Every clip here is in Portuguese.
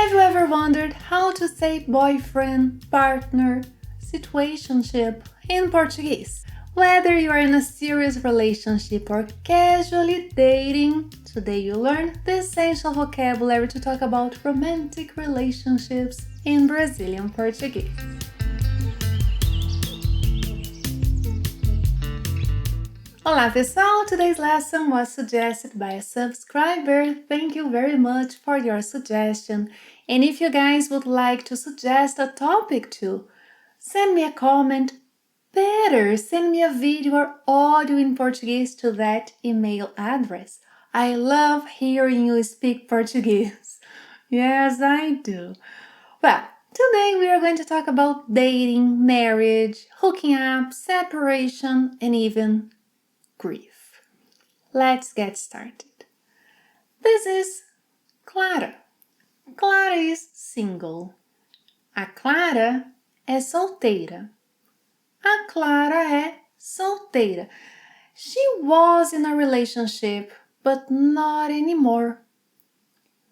Have you ever wondered how to say boyfriend, partner, situationship in Portuguese? Whether you are in a serious relationship or casually dating, today you'll learn the essential vocabulary to talk about romantic relationships in Brazilian Portuguese. Olá pessoal, today's lesson was suggested by a subscriber. Thank you very much for your suggestion. And if you guys would like to suggest a topic too, send me a comment. Better, send me a video or audio in Portuguese to that email address. I love hearing you speak Portuguese. Yes, I do. Well, today we are going to talk about dating, marriage, hooking up, separation, and even grief. Let's get started. This is Clara. Clara is single. A Clara é solteira. A Clara é solteira. She was in a relationship, but not anymore.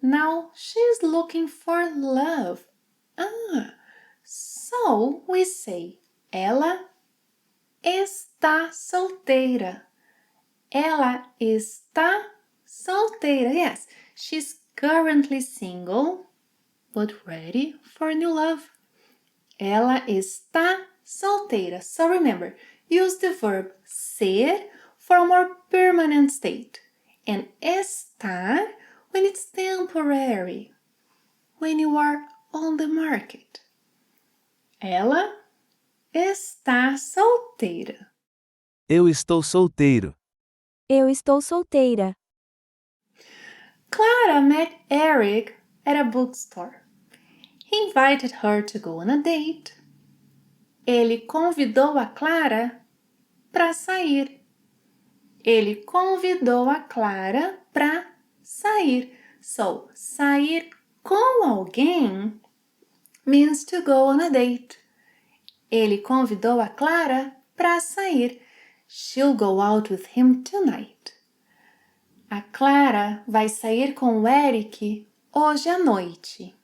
Now she's looking for love. So we say, ela está solteira. Ela está solteira. Yes, she's currently single, but ready for new love. Ela está solteira. So remember, use the verb ser for a more permanent state and estar when it's temporary, when you are on the market. Ela está solteira. Eu estou solteiro. Eu estou solteira. Clara met Eric at a bookstore. He invited her to go on a date. Ele convidou a Clara para sair. Ele convidou a Clara para sair. So, sair com alguém means to go on a date. Ele convidou a Clara para sair. She'll go out with him tonight. A Clara vai sair com o Eric hoje à noite.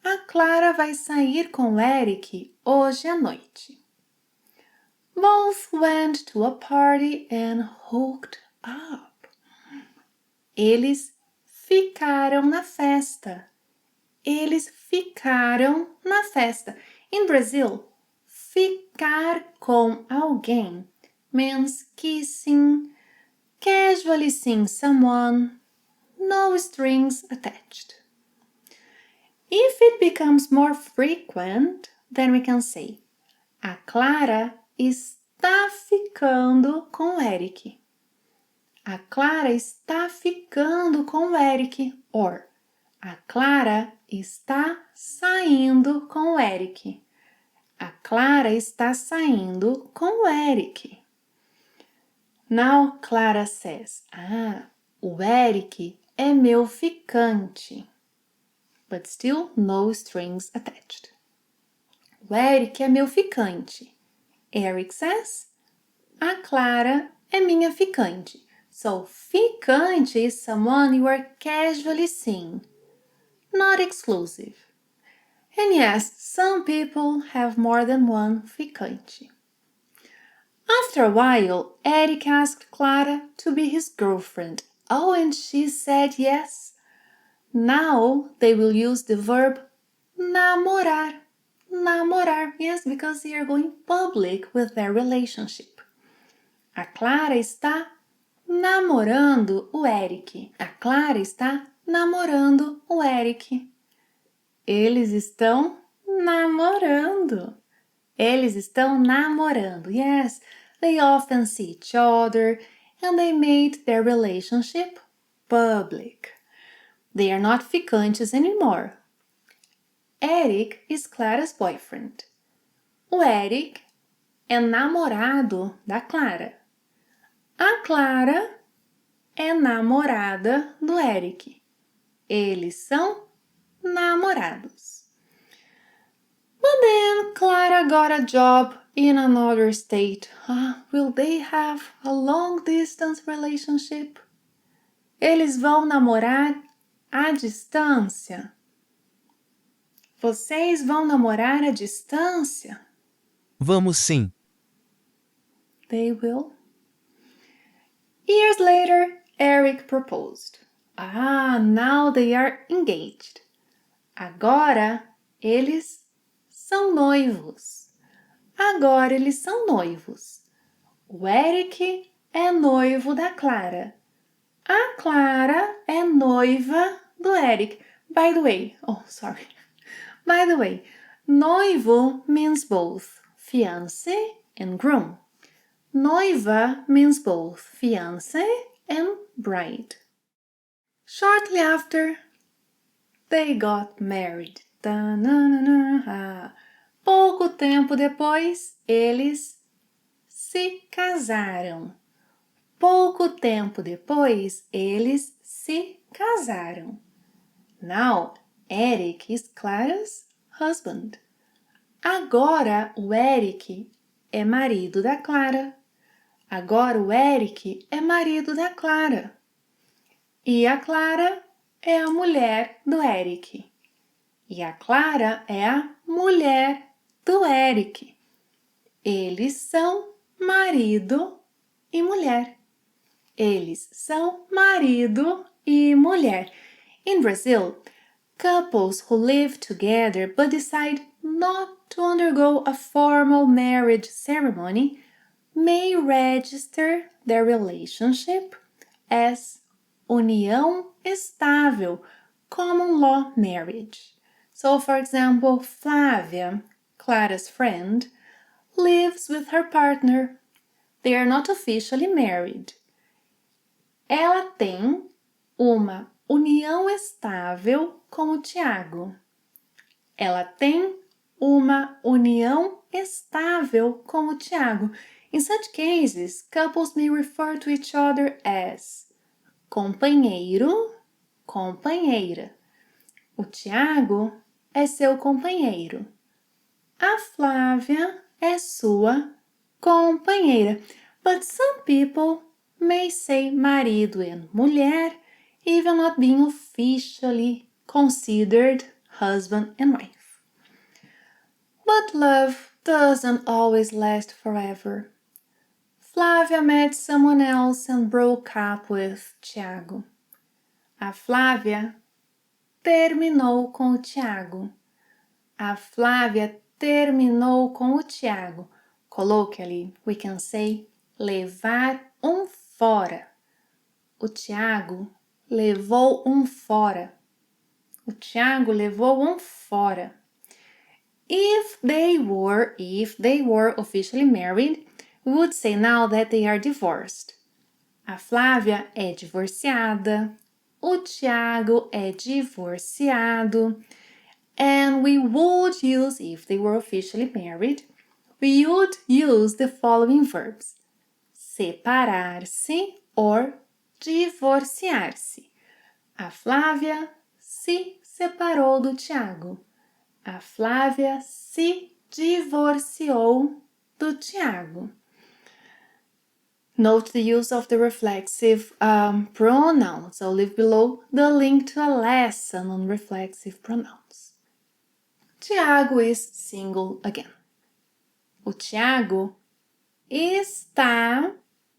A Clara vai sair com o Eric hoje à noite. Both went to a party and hooked up. Eles ficaram na festa. Eles ficaram na festa. In Brazil, ficar com alguém means kissing, casually seeing someone, no strings attached. If it becomes more frequent, then we can say, a Clara está ficando com o Eric. A Clara está ficando com o Eric. Or, a Clara está saindo com o Eric. A Clara está saindo com o Eric. Now Clara says, o Eric é meu ficante. But still no strings attached. O Eric é meu ficante. Eric says, a Clara é minha ficante. So, ficante is someone you are casually seeing, not exclusive. And yes, some people have more than one ficante. After a while, Eric asked Clara to be his girlfriend. Oh, and she said yes. Now they will use the verb namorar. Namorar, yes, because they are going public with their relationship. A Clara está namorando o Eric. A Clara está namorando o Eric. Eles estão namorando. Eles estão namorando. Yes, they often see each other and they made their relationship public. They are not ficantes anymore. Eric is Clara's boyfriend. O Eric é namorado da Clara. A Clara é namorada do Eric. Eles são namorados. But then Clara got a job in another state. Will they have a long-distance relationship? Eles vão namorar à distância? Vocês vão namorar à distância? Vamos sim. They will. Years later, Eric proposed. Now they are engaged. Agora eles são noivos. Agora eles são noivos. O Eric é noivo da Clara. A Clara é noiva do Eric. By the way, noivo means both fiancé and groom. Noiva means both fiancé and bride. Shortly after, they got married. Pouco tempo depois, eles se casaram. Pouco tempo depois, eles se casaram. Now, Eric is Clara's husband. Agora, o Eric é marido da Clara. Agora, o Eric é marido da Clara. E a Clara é a mulher do Eric. E a Clara é a mulher do Eric. Eles são marido e mulher. Eles são marido e mulher. In Brazil, couples who live together but decide not to undergo a formal marriage ceremony may register their relationship as união estável, common law marriage. So, for example, Flávia, Clara's friend, lives with her partner. They are not officially married. Ela tem uma união estável com o Tiago. Ela tem uma união estável com o Tiago. In such cases, couples may refer to each other as companheiro, companheira. O Tiago é seu companheiro. A Flávia é sua companheira. But some people may say marido and mulher, even not being officially considered husband and wife. But love doesn't always last forever. Flávia met someone else and broke up with Tiago. A Flávia terminou com o Tiago. A Flávia terminou com o Tiago. Colloquially, we can say levar fora. O Tiago levou fora. O Tiago levou fora. If they were officially married, we would say now that they are divorced. A Flávia é divorciada. O Tiago é divorciado. And we would use, if they were officially married, we would use the following verbs: separar-se or divorciar-se. A Flávia se separou do Tiago. A Flávia se divorciou do Tiago. Note the use of the reflexive pronouns. I'll leave below the link to a lesson on reflexive pronouns. Tiago is single again. O Tiago está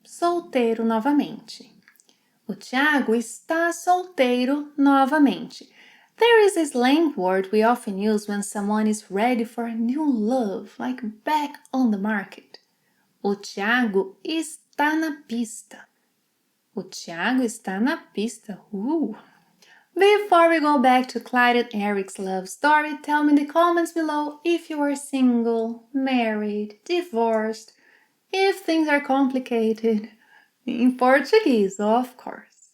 solteiro novamente. O Tiago está solteiro novamente. There is a slang word we often use when someone is ready for a new love, like back on the market. O Tiago está na pista. O Tiago está na pista. Before we go back to Clyde and Eric's love story, tell me in the comments below if you are single, married, divorced, if things are complicated. In Portuguese, of course.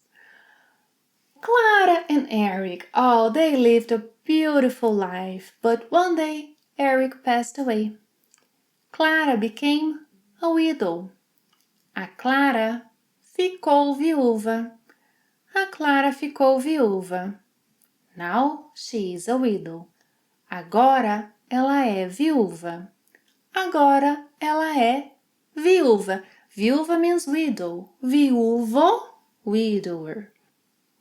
Clara and Eric, they lived a beautiful life, but one day Eric passed away. Clara became a widow. A Clara ficou viúva. A Clara ficou viúva. Now she is a widow. Agora ela é viúva. Agora ela é viúva. Viúva means widow. Viúvo, widower.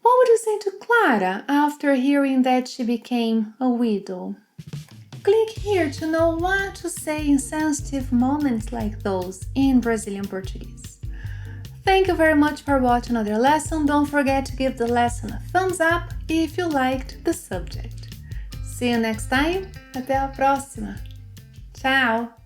What would you say to Clara after hearing that she became a widow? Click here to know what to say in sensitive moments like those in Brazilian Portuguese. Thank you very much for watching another lesson. Don't forget to give the lesson a thumbs up if you liked the subject. See you next time. Até a próxima. Tchau!